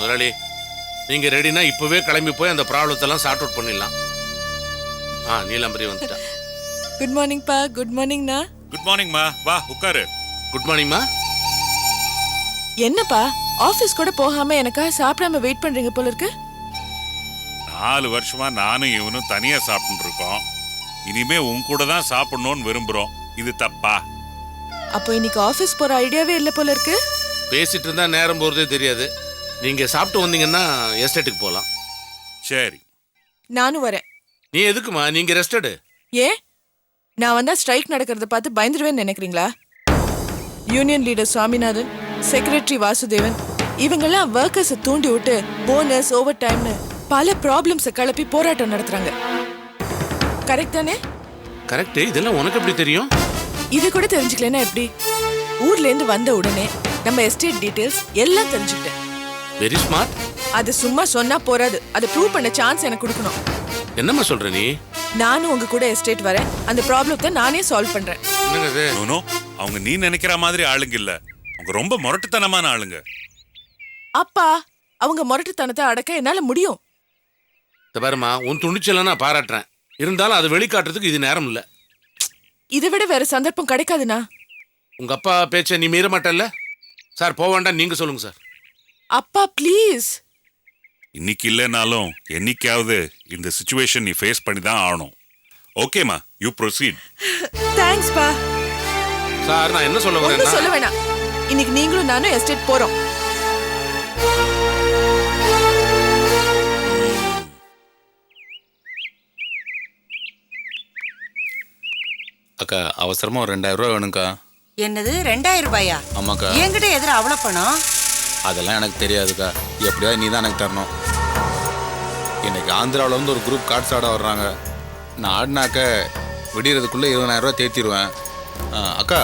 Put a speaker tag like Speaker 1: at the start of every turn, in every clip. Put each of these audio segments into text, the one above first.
Speaker 1: முதலாளி நீங்க ரெடினா இப்பவே கிளம்பி போய் அந்த ப்ராப்ளத்தை எல்லாம் சார்ட் அவுட் பண்ணிடலாம். நீலாம்பரி வந்துட்டா.
Speaker 2: குட் மார்னிங் பா. குட் மார்னிங் நா.
Speaker 3: குட் மார்னிங் மா. வா உட்காரு.
Speaker 1: குட் மார்னிங் மா.
Speaker 2: என்னப்பா ஆபீஸ் கூட போகாம எனக்கா சாப்பிடாம வெயிட் பண்றீங்க போல இருக்கு.
Speaker 3: 4 வருஷமா நானும் இவனும் தனியா சாப்பிட்டு இருக்கோம். இனிமே உன் கூட தான் சாப்பிடணும்னு விரும்புறோம். இது தப்பா?
Speaker 2: அப்போ இன்னைக்கு ஆபீஸ் போற ஐடியாவே இல்ல போல இருக்கு.
Speaker 1: பேசிட்டு இருந்தா நேரம் போறதே தெரியாது. நீங்க சாப்பிட்டு வந்தீங்கன்னா எஸ்டேட்டுக்கு போலாம்.
Speaker 3: சரி
Speaker 2: நானும் வரேன்.
Speaker 1: நீ எதுக்குமா? நீங்க ரெஸ்ட் எடு.
Speaker 2: ஏன் நான் வந்தா ஸ்ட்ரைக் நடக்கிறத பார்த்து பயந்துருவேன்னு நினைக்கிறீங்களா? Union leader Swaminathan, secretary Vasudevan இவங்கெல்லாம் ஒர்க்கர்ஸை தூண்டி விட்டு போனஸ் ஓவர் டைம்னு பல ப்ராப்ளம்ஸை கிளப்பி போராட்டம் நடத்துறாங்க. கரெக்ட் தானே?
Speaker 1: கரெக்ட். இதெல்லாம் உனக்கு எப்படி தெரியும்?
Speaker 2: இது கூட தெரிஞ்சுக்கலன்னா எப்படி? ஊர்ல இருந்து வந்த உடனே நம்ம எஸ்டேட் டீடைல்ஸ் எல்லாம் தெரிஞ்சுக்கிட்டேன்.
Speaker 1: Very smart.
Speaker 2: அது சும்மா சொன்னா போறாது, அதை ப்ரூவ் பண்ண சான்ஸ் எனக்கு கொடுக்கணும்.
Speaker 1: என்னம்மா சொல்ற நீ?
Speaker 2: நானும் உங்க கூட எஸ்டேட் வரேன். அந்த ப்ராப்ளத்தை நானே சால்வ் பண்றேன்.
Speaker 3: நோ, அவங்க நீ நினைக்கிற மாதிரி ஆளுங்க இல்ல. அவங்க ரொம்ப முரட்டுத்தனமான ஆளுங்க.
Speaker 2: அப்பா அவங்க முரட்டுத்தனத்தை அடக்க என்னால முடியும்.
Speaker 1: பாருமா, உன் துணிச்சல நான் பாராட்டுறேன். இருந்தாலும் அதை வெளிக்காட்டுறதுக்கு இது நேரம் இல்ல.
Speaker 2: இதை விட வேற சந்தர்ப்பம் கிடைக்காதுண்ணா.
Speaker 1: உங்க அப்பா பேச்ச நீ மீற மாட்டல்ல? சார் போக வேண்டாம் நீங்க சொல்லுங்க சார்.
Speaker 2: அப்பா ப்ளீஸ்.
Speaker 3: இன்னைக்கு இல்லைனாலும் என்னைக்காவது இந்த சிச்சுவேஷன் நீ ஃபேஸ் பண்ணி தான் ஆகணும். ஓகேமா, யூ ப்ரொசீட்.
Speaker 2: தேங்க்ஸ் பா.
Speaker 1: சார் நான் என்ன சொல்ல வரேன்னா,
Speaker 2: சொல்ல வேணாம். இன்னைக்கு நீங்களும் நானும் எஸ்டேட் போறோம்.
Speaker 4: அக்கா அவசரமா ஒரு 2000 ரூபாய் வேணும்க்கா.
Speaker 5: என்னது 2000 ரூபாயா?
Speaker 4: ஆமாக்கா.
Speaker 5: என்கிட்ட எதிர அவ்வளோ பணம்?
Speaker 4: அதெல்லாம் எனக்கு தெரியாதுக்கா. எப்படியாவது நீ தான் எனக்கு தரணும். இன்னைக்கு ஆந்திராவில் வந்து ஒரு குரூப் கார்ட்ஸ் ஆட வர்றாங்க. நான் ஆடினாக்க விடியறதுக்குள்ளே 20000 ரூபா தேர்த்திடுவேன். அக்கா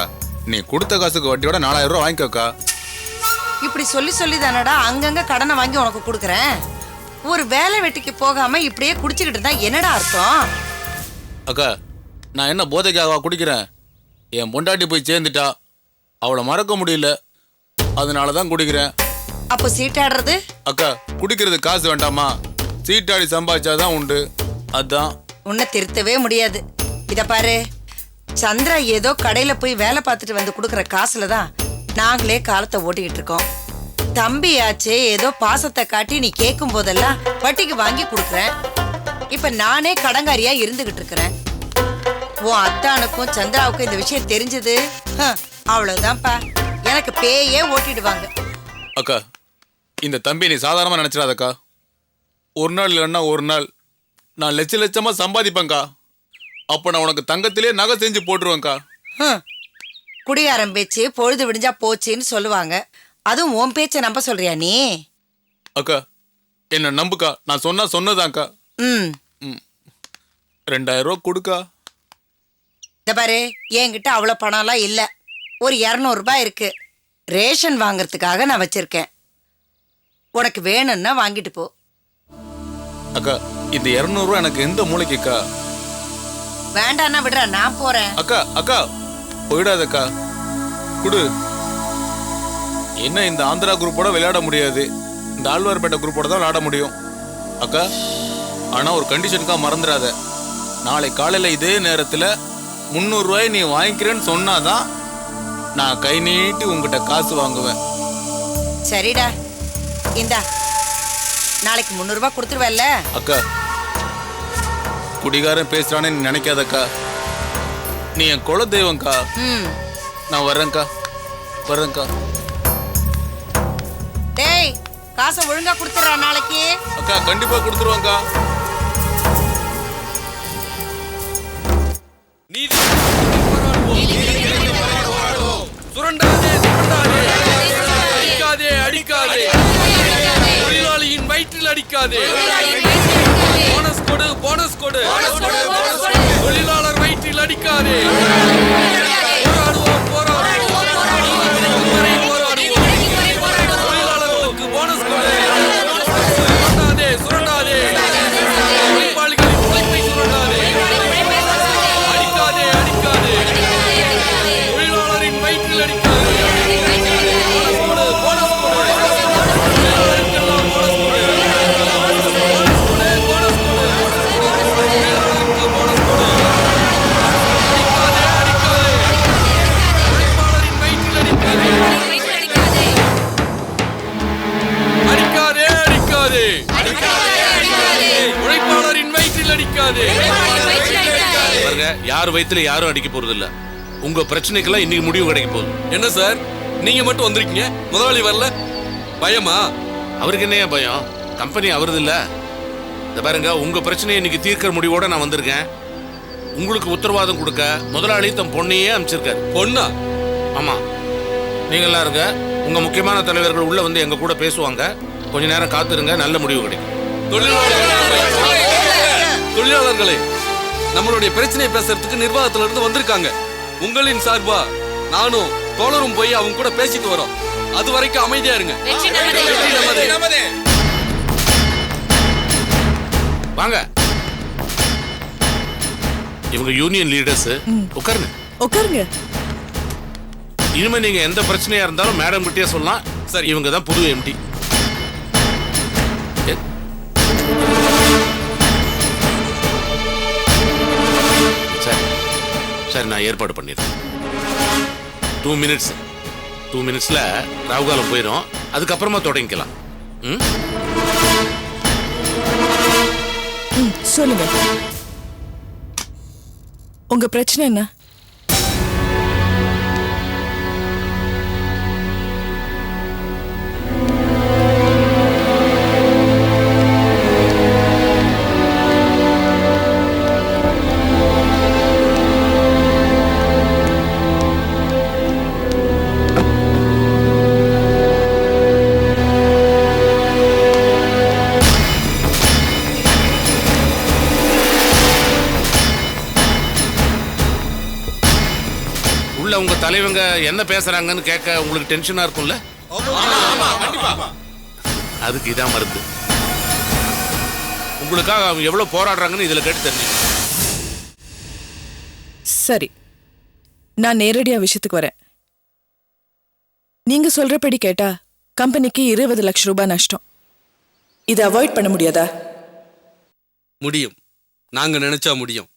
Speaker 4: நீ கொடுத்த காசுக்கு வட்டியோட 4000 ரூபா வாங்கிக்கோக்கா.
Speaker 5: இப்படி சொல்லி சொல்லி தானடா அங்கங்க கடனை வாங்கி உனக்கு கொடுக்குறேன். ஒரு வேலை வெட்டிக்கு போகாம இப்படியே குடிச்சுக்கிட்டு இருந்தா என்னடா அர்த்தம்?
Speaker 4: அக்கா நான் என்ன போதைக்காகவா குடிக்கிறேன்? என் பொண்டாட்டி போய் சேர்ந்துட்டா, அவளை மறக்க முடியல, அதனால தான் குடிக்கிறேன்.
Speaker 5: அப்போ சீட்டாடுறது?
Speaker 4: அக்கா குடிக்கிறது காசு வேண்டாமா? சீட்டாடி சம்பாதிச்சாதான் உண்டு. அதான்.
Speaker 5: உன்னை திருத்தவே முடியாது. இத பாரு, சந்திரா ஏதோ கடையில போய் வேலை பார்த்துட்டு வந்து கொடுக்குற காசுல தான் நாங்களே காலத்தை ஓட்டிக்கிட்டு இருக்கோம். தம்பியாச்சே ஏதோ பாசத்தை காட்டி நீ கேட்கும் போதெல்லாம் வட்டிக்கு வாங்கி கொடுக்குறேன். இப்ப நானே கடங்காரியா இருந்துகிட்டு இருக்கிறேன். உன் அத்தானுக்கும் சந்திராவுக்கும் இந்த விஷயம் தெரிஞ்சது, அவ்வளவுதான்ப்பா, எனக்கு பேயே ஓட்டிடுவாங்க.
Speaker 4: அக்கா இந்த தம்பி நீ சாதாரணமா நினைச்சிடாதக்கா. ஒரு நாள் இல்லைன்னா ஒரு நாள் நான் லட்சமா சம்பாதிப்பேன்க்கா. அப்ப நான் உனக்கு தங்கத்திலே நகை செஞ்சு போட்டுருவேன்க்கா.
Speaker 5: குடிகாரம் பேச்சு பொழுது விடிஞ்சா போச்சுன்னு சொல்லுவாங்க. அதுவும் உன் பேச்சை நம்ப சொல்றியா நீ?
Speaker 4: அக்கா என்ன நம்புக்கா. நான் சொன்னா சொன்னதான்க்கா. 2000 ரூபா கொடுக்கா.
Speaker 5: இத பாரு, என்கிட்ட அவ்வளவு பணம்லாம் இல்ல. ஒரு 200 ரூபாய் இருக்கு. ரேஷன் வாங்கறதுக்காக நான் வச்சிருக்கேன். உனக்கு வேணும்னா வாங்கிட்டு போ.
Speaker 4: அக்கா இந்த 200 ரூபா எனக்கு எந்த மூளைக்குக்கா?
Speaker 5: வேண்டான்னா விடுற, நான் போறேன்.
Speaker 4: அக்கா அக்கா போயிடாதக்கா, குடு. என்ன இந்த ஆந்திரா குரூப்போட விளையாட முடியாது, இந்த ஆழ்வார்பேட்டை குரூப்போட தான் விளையாட முடியும். அக்கா ஆனா ஒரு கண்டிஷனுக்கா மறந்துடாத. நாளை காலையில இதே நேரத்துல 300 ரூபாய் நீ வாங்கிக்கிறேன்னு சொன்னாதான் நான் கை நீட்டி உங்ககிட்ட காசு வாங்குவேன்.
Speaker 5: சரிடா, இந்தா நாளைக்கு 300 ரூபாய் கொடுத்துருவல்ல?
Speaker 4: அக்கா குடிகாரன் பேசுறானே நீ நினைக்காதக்கா. நீ என் குல தெய்வம்க்கா. நான் வரேன்க்கா.
Speaker 5: டேய், காசை ஒழுங்கா கொடுத்துறா நாளைக்கு.
Speaker 4: அக்கா கண்டிப்பா கொடுத்துருவாங்கக்கா.
Speaker 6: தொழிலாளியின் வயிற்றில் அடிக்காதே. போனஸ் கொடு. தொழிலாளர் வயிற்றில் அடிக்காதே. தொழிலாளர்களுக்கு போனஸ் கொடு. சுரண்டாதே. உழைப்பாளிகளின் உழைப்பை சுரண்டாதே. அடிக்காதே. தொழிலாளரின் வயிற்றில் அடிக்காதே. போனஸ் கொடு.
Speaker 1: யார் வயித்துல யாரும் அடிக்க போறது இல்ல. உங்க பிரச்சனைக்கெல்லாம் இன்னைக்கு முடிவு கிடைக்க போகுது.
Speaker 6: என்ன சார் நீங்க மட்டும் வந்திருக்கீங்க, முதலாளி வரல? பயமா?
Speaker 1: அவருக்கு என்னையா பயம்? கம்பெனி அவரது இல்ல. இந்த பாருங்க, உங்க பிரச்சனையை இன்னைக்கு தீர்க்கிற முடிவோட நான் வந்திருக்கேன். உங்களுக்கு உத்தரவாதம் கொடுக்க முதலாளி தம் பொண்ணையே அனுப்பிச்சிருக்காரு.
Speaker 6: பொண்ணா?
Speaker 1: ஆமா, நீங்க எல்லாம் இருங்க. உங்க முக்கியமான தலைவர்கள் உள்ள வந்து எங்க கூட பேசுவாங்க. கொஞ்ச நேரம் காத்துருங்க, நல்ல முடிவு கிடைக்கும்.
Speaker 6: தொழிலாளர்களே, நம்மளுடைய பிரச்சனையை பேசுறதுக்கு நிர்வாகத்துல இருந்து வந்திருக்காங்க. உங்களின் சார்பா நானும் தோழரும் போய் அவங்க கூட பேசிட்டு வரோம். அது வரைக்கும் அமைதியா இருங்க. வெற்றி நமதே.
Speaker 1: வாங்க. இவங்க யூனியன் லீடர்ஸ். உட்காருங்க.
Speaker 2: உட்காருங்க.
Speaker 1: இனிமே நீங்க எந்த பிரச்சனையா இருந்தாலும் மேடம் கிட்டே சொல்லலாம்.
Speaker 6: சரி.
Speaker 1: இவங்க தான் புது எம்டி. சரி சரி, நான் ஏற்பாடு பண்ணிடுறேன். 2 மினிட்ஸ்ல ராகுகாலம் போயிடும். அதுக்கப்புறமா தொடங்கிக்கலாம். ம்,
Speaker 2: சொல்லுங்க, உங்க பிரச்சனை என்ன?
Speaker 1: உங்க தலைவங்க என்ன பேசுறாங்கன்னு கேட்க உங்களுக்கு டென்ஷனா இருக்கும்ல? அதுக்கு இதான் மருந்து. உங்களுக்காக அவங்க எவ்வளவு போராடுறாங்கன்னு இதுல கேட்டு தெரிஞ்சு.
Speaker 2: சரி, நான் நேரடியா விஷயத்துக்கு வரேன். நீங்க சொல்றபடி கேட்டா கம்பெனிக்கு 20 லட்சம் ரூபாய் நஷ்டம். இதை அவாய்ட் பண்ண முடியாதா?
Speaker 6: முடியும், நாங்க நினைச்சா முடியும்.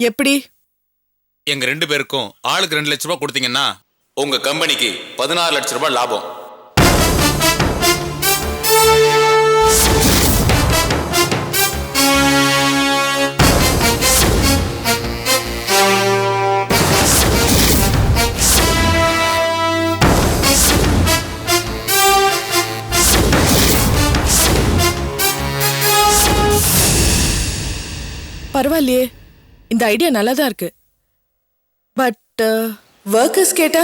Speaker 2: எப்படி?
Speaker 4: எங்க 2 பேருக்கும் ஆளுக்கு 2 லட்சம் ரூபாய் கொடுத்தீங்கன்னா உங்க கம்பெனிக்கு 16 லட்சம் ரூபாய் லாபம்.
Speaker 2: பரவாயில்லையே, இந்த ஐடியா நல்லாதான் இருக்கு. பட் ஒர்க்கர்ஸ் கேட்டா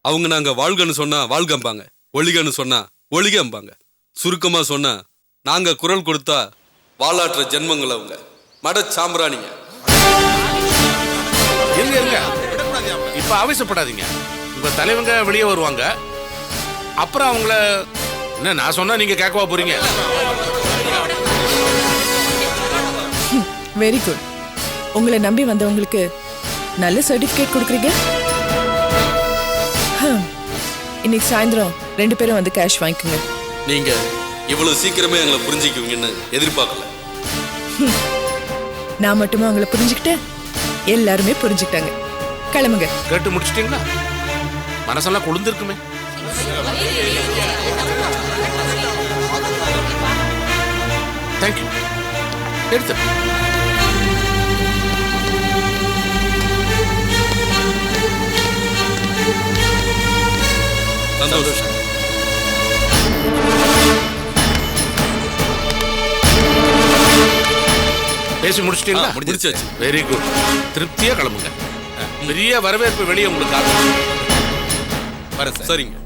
Speaker 6: அவங்க நாங்க வாழ்கன்னு சொன்னா வாழ்கம்பாங்க, ஒளிகன்னு சொன்னா ஒளிகம்பாங்க. சுருக்கமா சொன்னா நாங்க குரல் கொடுத்தா வாலாற்ற ஜென்மங்கள் அவங்க மட சாம்பிராணிங்க.
Speaker 1: இருங்க, இப்ப ஆவேசப்படாதீங்க. உங்க தலைவங்க வெளியே வருவாங்க. அப்புறம் அவங்கள என்ன நான் சொன்னா நீங்க கேட்கவா போறீங்க?
Speaker 2: Very good. உங்களை நம்பி வந்தவங்களுக்கு நல்ல சர்டிபிகேட் கொடுக்குறீங்க. இன்னைக்கு சாயந்தரம் 2 பேரும் வந்து கேஷ் வாங்கிக்கோங்க.
Speaker 6: நீங்க இவ்வளவு சீக்கிரமே எங்களை புரிஞ்சுக்குவீங்கன்னு எதிர்பார்க்கல.
Speaker 2: நான் மட்டுமா உங்களை புரிஞ்சுக்கிட்டேன்? எல்லாருமே புரிஞ்சுக்கிட்டாங்க. கிளம்புங்க.
Speaker 1: கேட்டு முடிச்சிட்டீங்களா? மனசெல்லாம் குளிர்ந்திருக்குமே. தேங்க்யூ. எடுத்து
Speaker 6: சந்தோஷம்.
Speaker 1: பேசி முடிச்சிட்டீங்களா?
Speaker 6: முடிச்சாச்சு.
Speaker 1: Very good. திருப்தியா கிளம்புங்க. பெரிய வரவேற்பு வெளியே உங்களுக்கு
Speaker 6: வரேன். சரிங்க.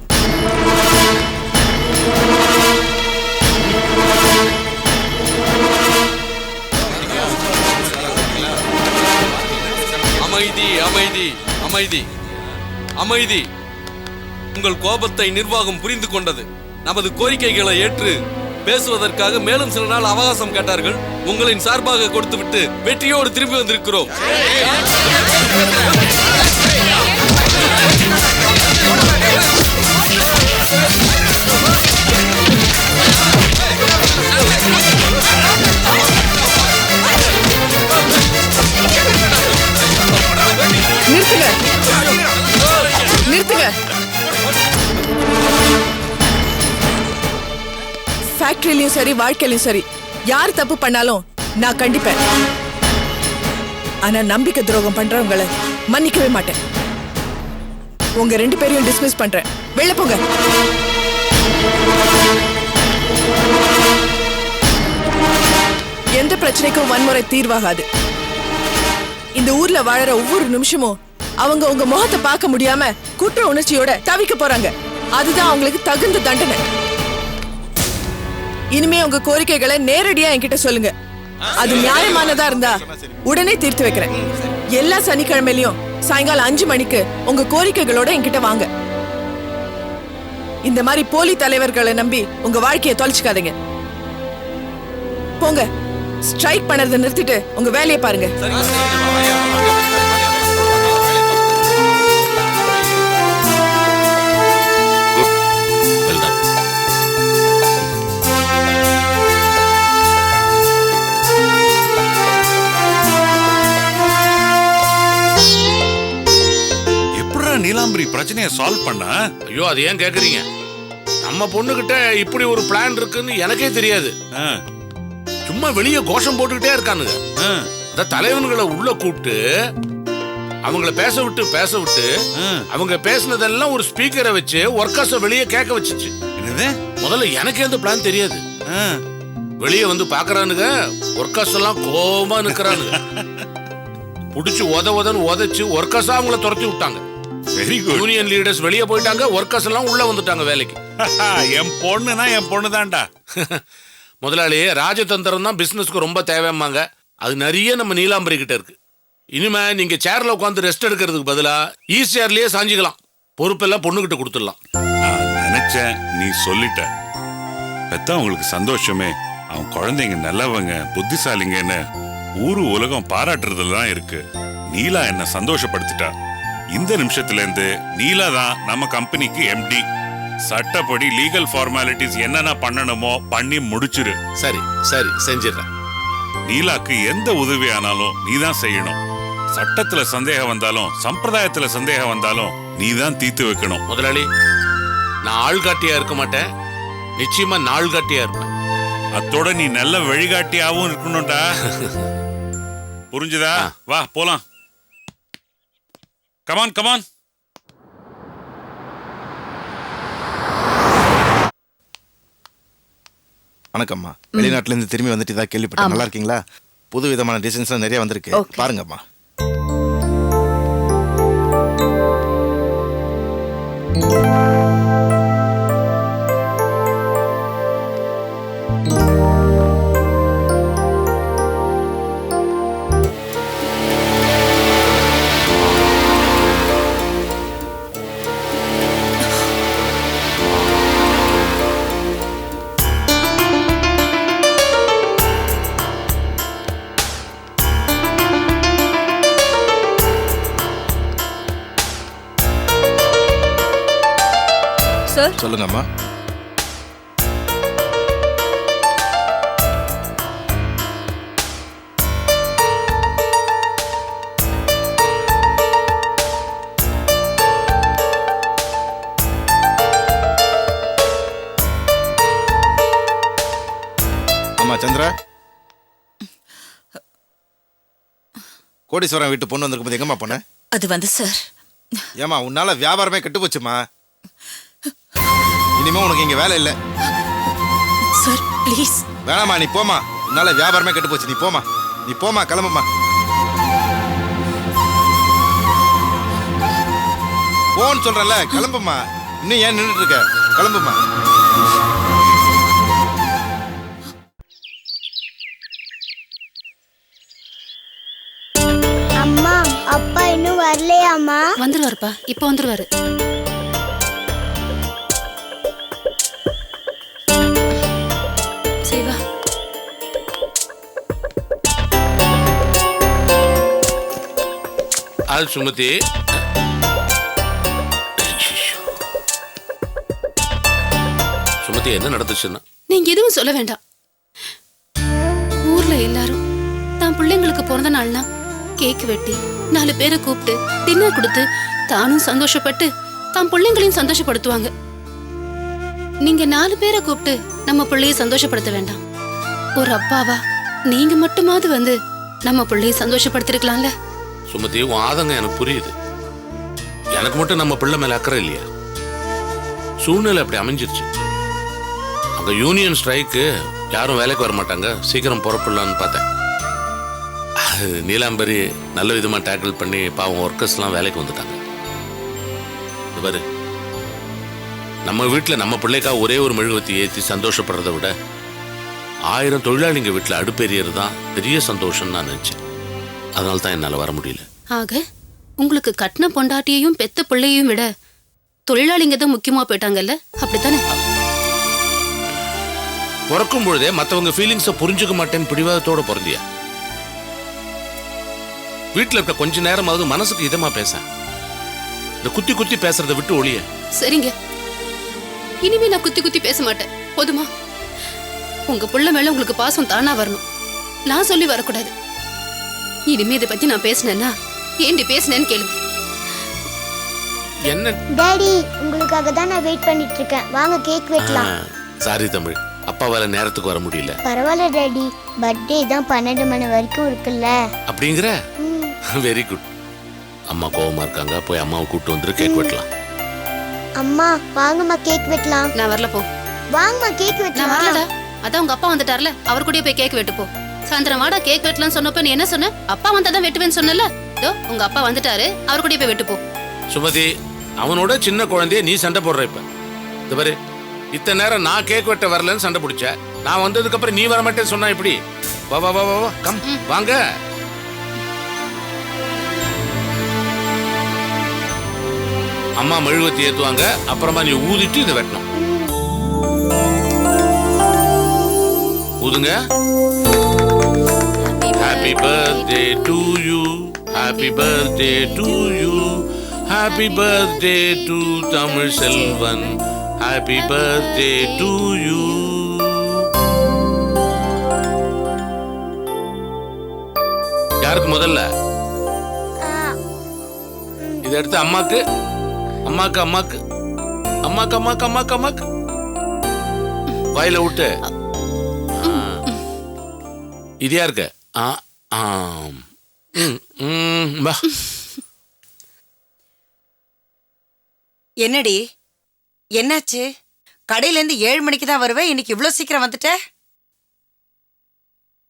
Speaker 6: அமைதி அமைதி அமைதி அமைதி. உங்கள் கோபத்தை நிர்வாகம் புரிந்து கொண்டது. நமது கோரிக்கைகளை ஏற்று பேசுவதற்காக மேலும் சில நாள் அவகாசம் கேட்டார்கள். உங்களின் சார்பாக கொடுத்துவிட்டு வெற்றியோடு திரும்பி வந்திருக்கிறோம்.
Speaker 2: நிறுத்துங்க, நிறுத்துங்க. ஃபேக்டரியிலயும் சரி, வாழ்க்கையிலயும் சரி, யார் தப்பு பண்ணாலும் நான் கண்டிப்பேன். ஆனா நம்பிக்கை துரோகம் பண்றவங்கள மன்னிக்கவே மாட்டேன். உங்க 2 பேரையும் டிஸ்மிஸ் பண்றேன். வெளில போங்க. எந்த பிரச்சனைக்கும் வன்முறை தீர்வாகாது. இந்த ஊர்ல வாழற ஒவ்வொரு நிமிஷமும் அவங்க உங்க முகத்தை பார்க்க முடியாம குற்ற உணர்ச்சியோட தவிக்க போறாங்க. அதுதான் அவங்களுக்கு தகுந்த தண்டனை. இனிமே உங்க கோரிக்கைகளை நேரடியா என்கிட்ட சொல்லுங்க. அது நியாயமானதா இருந்தா உடனே தீர்த்து வைக்கிறேன். எல்லா சனிக்கிழமையிலயும் சாயங்காலம் 5 மணிக்கு உங்க கோரிக்கைகளோட என்கிட்ட வாங்க. இந்த மாதிரி போலி தலைவர்களை நம்பி உங்க வாழ்க்கையை தொலைச்சுக்காதீங்க. போங்க. ஸ்ட்ரைக் பண்ணறதை நிறுத்திட்டு உங்க வேலையை பாருங்க.
Speaker 3: நீலாம்பரி பிரச்சனையை சால்வ் பண்ண?
Speaker 1: ஐயோ, அது ஏன் கேக்குறீங்க? நம்ம பொண்ணுகிட்ட இப்படி ஒரு பிளான் இருக்குன்னு எனக்கே தெரியாது. சும்மா வெளியே கோஷம் போட்டுக்கிட்டே இருக்கானுங்க. அந்த தலைவன்களை உள்ள கூப்பிட்டு அவங்கள பேச விட்டு அவங்க பேசினதெல்லாம் ஒரு ஸ்பீக்கரை வச்சு ஒர்க்கர்ஸ வெளியே கேட்க வச்சுச்சு. முதல்ல எனக்கு எந்த பிளான் தெரியாது. வெளியே வந்து பாக்குறானுங்க, ஒர்க்கர்ஸ் எல்லாம் கோபமா நிக்கிறானுங்க. புடிச்சு உதச்சு ஒர்க்கர்ஸா அவங்கள துரத்தி விட்டாங்க.
Speaker 3: Very good.
Speaker 1: யூனியன் லீடர்ஸ் வெளியே போயிட்டாங்க, ஒர்க்கர்ஸ் எல்லாம் உள்ள வந்துட்டாங்க வேலைக்கு.
Speaker 3: என் பொண்ணுனா என் பொண்ணு தான்டா.
Speaker 1: முதலாளி, ராஜதந்திரம் தான் பிசினஸ்க்கு ரொம்ப தேவையாமாங்க. அது நிறைய நம்ம நீலாம்பரி கிட்ட இருக்கு. இனிமே நீங்க சேர்ல உட்காந்து ரெஸ்ட் எடுக்கிறதுக்கு பதிலா ஈஸியார்லயே சாஞ்சிக்கலாம். பொறுப்பெல்லாம் பொண்ணுகிட்ட கொடுத்துடலாம்.
Speaker 3: நான் நினைச்சேன், நீ சொல்லிட்ட. பெத்தவங்களுக்கு சந்தோஷமே அவன் குழந்தைங்க நல்லவங்க புத்திசாலிங்கன்னு ஊரு உலகம் பாராட்டுறதுல தான் இருக்கு. நீலா என்ன சந்தோஷப்படுத்திட்டா. இந்த நிமிஷத்துல இருந்து நீலா தான் நம்ம கம்பெனிக்கு எம்டி. சட்டப்படி லீகல் ஃபார்மாலிட்டிஸ் என்னென்ன பண்ணணுமோ பண்ணி முடிச்சிரு.
Speaker 1: சரி சரி, செஞ்சிடறேன்.
Speaker 3: நீலாக்கு எந்த உதவி ஆனாலும் நீ தான் செய்யணும். சட்டத்துல சந்தேகம் வந்தாலும் சம்பிரதாயத்துல சந்தேகம் வந்தாலும் நீ தான் தீர்த்து வைக்கணும்.
Speaker 1: முதலாளி, நான் ஆள்காட்டியா இருக்க மாட்டேன், நிச்சயமா நாள்காட்டியா இருப்பேன்.
Speaker 3: அத்தோட நீ நல்ல வழிகாட்டியாவும் இருக்கணும்டா. புரிஞ்சுதா? வா போலாம். Come on come on.
Speaker 7: வணக்கம்மா. வெளிநாட்டுல இருந்து திரும்பி வந்துட்டு தான் கேள்விப்பட்டேன். நல்லா இருக்கீங்களா? புது விதமான டிசைன்ஸ் நிறைய வந்திருக்கு, பாருங்கம்மா. சொல்லுங்கம்மா. அம்மா சந்திரா, கோடீஸ்வரன் வீட்டு பொண்ணு வந்திருக்கும் போது எங்கம்மா போன?
Speaker 8: அது வந்து சார்,
Speaker 7: ஏமா உன்னால வியாபாரமே கெட்டு போச்சுமா. இனிமே உனக்கு இங்க வேலை இல்லை.
Speaker 8: Sir please.
Speaker 7: வேணாமா, நீ போமா. உன்னால வியாபாரமே கெட்டு போச்சு. நீ போமா, கிளம்புமா. போன்னு சொல்றல, கிளம்புமா. இன்னும் ஏன் நின்றுட்டு இருக்க? கிளம்புமா.
Speaker 9: அம்மா, அப்பா இன்னும் வரலையாம்மா?
Speaker 8: வந்துருவாருப்பா, இப்போ வந்துருவாரு.
Speaker 1: அது சுமதி, சுமதி என்ன நடந்துச்சுன்னா?
Speaker 8: நீங்க எதுவும் சொல்ல வேண்டாம். ஊர்ல எல்லாரும் தான் பிள்ளைங்களுக்கு பிறந்த நாள்னா கேக் வெட்டி 4 பேரை கூப்பிட்டு டின்னர் கொடுத்து தானும் சந்தோஷப்பட்டு தான் பிள்ளைங்களையும் சந்தோஷப்படுத்துவாங்க. நீங்க 4 பேரை கூப்பிட்டு நம்ம பிள்ளைய சந்தோஷப்படுத்த வேண்டாம். ஒரு அப்பாவா நீங்க மட்டுமாவது வந்து நம்ம பிள்ளைய சந்தோஷப்படுத்திருக்கலாம்ல.
Speaker 1: சுமதி, உன் ஆதங்கம் எனக்கு புரியுது. எனக்கு மட்டும் நம்ம பிள்ளை மேல அக்கறை இல்லையா? சூழ்நிலை அப்படி அமைஞ்சிருச்சு. அங்க யூனியன் ஸ்ட்ரைக்கு, யாரும் வேலைக்கு வர மாட்டாங்க, சீக்கிரம் புறப்படலான்னு பார்த்தேன். நீலாம்பரி நல்ல விதமா டேக்கிள் பண்ணி பாவம் ஒர்க்கர்ஸ்லாம் வேலைக்கு வந்துட்டாங்க. இது பாரு, நம்ம வீட்டில் நம்ம பிள்ளைக்கா ஒரே ஒரு மெழுகுவத்தி ஏற்றி சந்தோஷப்படுறதை விட 1000 தொழிலாளிங்க வீட்டில் அடுப்பெரியது தான் பெரிய சந்தோஷம்னு நான் நினைச்சேன். அதனால தான் என்னால் வர முடியல.
Speaker 8: ஆக உங்களுக்கு கட்டின பொண்டாட்டியையும் பெத்த பிள்ளையையும் விட தொழிலாளிங்க தான் முக்கியமா போயிட்டாங்கல்ல, அப்படித்தானே?
Speaker 1: பிறக்கும் பொழுதே மற்றவங்க ஃபீலிங்ஸை புரிஞ்சுக்க மாட்டேன்னு பிடிவாதத்தோட பிறந்தியா? வீட்டில் இருக்க கொஞ்ச நேரமாவது மனசுக்கு இதமா பேச. இந்த குத்தி குத்தி பேசுறதை விட்டு ஒளிய.
Speaker 8: சரிங்க, இனிமே நான் குத்தி குத்தி பேச மாட்டேன். போதுமா? உங்க புள்ள மேல உங்களுக்கு பாசம் தானா வரணும், நான் சொல்லி வரக்கூடாது. இனிமே இதை பத்தி நான் பேசினேன்னா ஏண்டி பேசினேன்னு கேளுங்க.
Speaker 1: என்ன
Speaker 9: டாடி, உங்களுக்காக தான் நான் வெயிட் பண்ணிட்டு இருக்கேன். வாங்க கேக் வெட்டலாம்.
Speaker 1: சாரி தமிழ், அப்பா வேலை நேரத்துக்கு வர முடியல.
Speaker 9: பரவாயில்ல டாடி, பர்த்டே தான் 12 மணி வரைக்கும் இருக்குல்ல.
Speaker 1: அப்படிங்கிற? Very good. அம்மா கோவமா இருக்காங்க, போய் அம்மாவை கூப்பிட்டு வந்துரு, கேக் வெட்டலாம்.
Speaker 9: அம்மா வாங்கம்மா கேக் வெட்டலாம்.
Speaker 8: நான் வரல, போ.
Speaker 9: வாங்கம்மா கேக்
Speaker 8: நான்
Speaker 9: வெட்டலாம்.
Speaker 8: வரலடா. அதான் உங்க அப்பா வந்துட்டார்ல, அவர் கூடயே போய் கேக் வெட்டு போ. சாயந்தரம் வாடா கேக் வெட்டலாம்னு சொன்னப்ப நீ என்ன சொன்ன? அப்பா வந்தாதான் வெட்டுவேன்னு சொன்னல. இதோ உங்க அப்பா வந்துட்டாரு, அவர் கூடயே போய் வெட்டு போ.
Speaker 1: சுமதி, அவனோட சின்ன குழந்தைய நீ சண்டை போடுற. இப்ப இந்த பாரு, இத்தனை நேரம் நான் கேக் வெட்ட வரலன்னு சண்டை பிடிச்ச. நான் வந்ததுக்கு அப்புறம் நீ வர மாட்டேன்னு சொன்னா எப்படி? வா வா வா வா, கம் வாங்க. அம்மா மெழுகுவத்தி ஏத்துவாங்க, அப்புறமா நீ ஊதிட்டு இதை வெட்டணும். ஊதுங்க. Happy birthday to you, happy birthday to you, happy birthday to Tamil Selvan, happy birthday to you. யாருக்கு முதல்ல? இதை எடுத்து அம்மாக்கு அம்மாக்கு அம்மாக்கு அம்மாக்கு அம்மாக்கு அம்மாக்கு அம்மாக்கு வாயில விட்டு. இது யாருக்கு?
Speaker 5: என்னடி, என்னாச்சு? கடையில இருந்து 7 மணிக்கு தான் வருவேன், இன்னைக்கு இவ்வளவு சீக்கிரம் வந்துட்ட?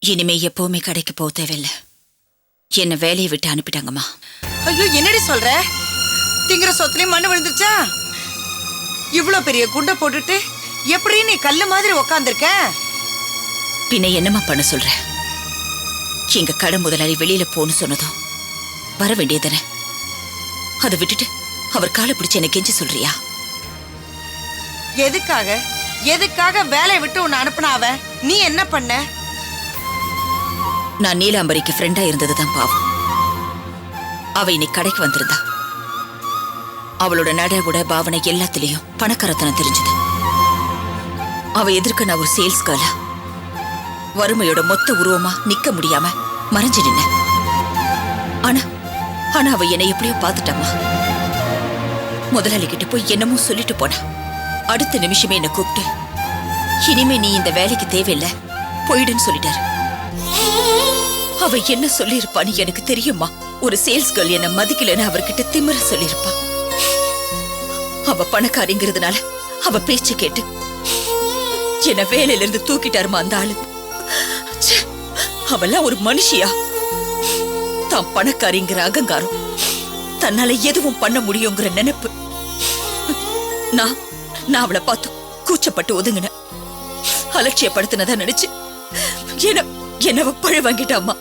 Speaker 10: இனிமே எப்பவுமே கடைக்கு போக தேவையில்ல. என்ன வேலையை விட்டு அனுப்பிட்டாங்கம்மா.
Speaker 5: ஐயோ, என்னடி சொல்ற? திங்கிற சொத்துலயும் மண்ணு விழுந்துருச்சா? இவ்வளவு பெரிய குண்டை போட்டுட்டு எப்படி நீ கல்லு மாதிரி உக்காந்துருக்க?
Speaker 10: பின்ன என்னம்மா பண்ண சொல்ற? எங்க கடை முதலாளி வெளியில போன்னு சொன்னதும் வர வேண்டியதானே. அதை விட்டுட்டு அவர் காலை பிடிச்சு என்ன கெஞ்சி சொல்றியா?
Speaker 5: எதுக்காக எதுக்காக வேலையை விட்டு உன்னை அனுப்புனா? அவன் நீ என்ன பண்ண?
Speaker 10: நான் நீலாம்பரிக்கு ஃப்ரெண்டா இருந்ததுதான் பாவம். அவ இன்னைக்கு கடைக்கு வந்திருந்தா. அவளோட நட கூட பாவனை எல்லாத்திலையும் பணக்காரத்தனம் தெரிஞ்சது. அவ எதிர்க்க நான் ஒரு சேல்ஸ் கால வறுமையோட மொத்த உருவமா நிக்க முடியாம மறைஞ்சு நின்ன. ஆனா ஆனா அவ என்னை எப்படியோ பாத்துட்டாமா. முதலாளி கிட்ட போய் என்னமோ சொல்லிட்டு போனா. அடுத்த நிமிஷமே என்ன கூப்பிட்டு, இனிமே நீ இந்த வேலைக்கு தேவையில்லை, போயிடுன்னு சொல்லிட்டாரு. அவ என்ன சொல்லிருப்பான்னு எனக்கு தெரியுமா? ஒரு சேல்ஸ் கேர்ள் என்ன மதிக்கலன்னு அவர்கிட்ட திமிர சொல்லிருப்பா. அவ பணக்காரிங்கிறதுனால அவ பேச்சு கேட்டு என்ன வேலையில இருந்து தூக்கிட்டாருமா அந்த ஆளு. அவெல்லாம் ஒரு மனுஷியா? தான் பணக்காரிங்கிற அகங்காரம், தன்னால எதுவும் பண்ண முடியுங்கிற நினைப்பு. நான் அவளை பார்த்து கூச்சப்பட்டு ஒதுங்கின. அலட்சியப்படுத்தினதா நினைச்சு என்னவ பழி வாங்கிட்டாமா.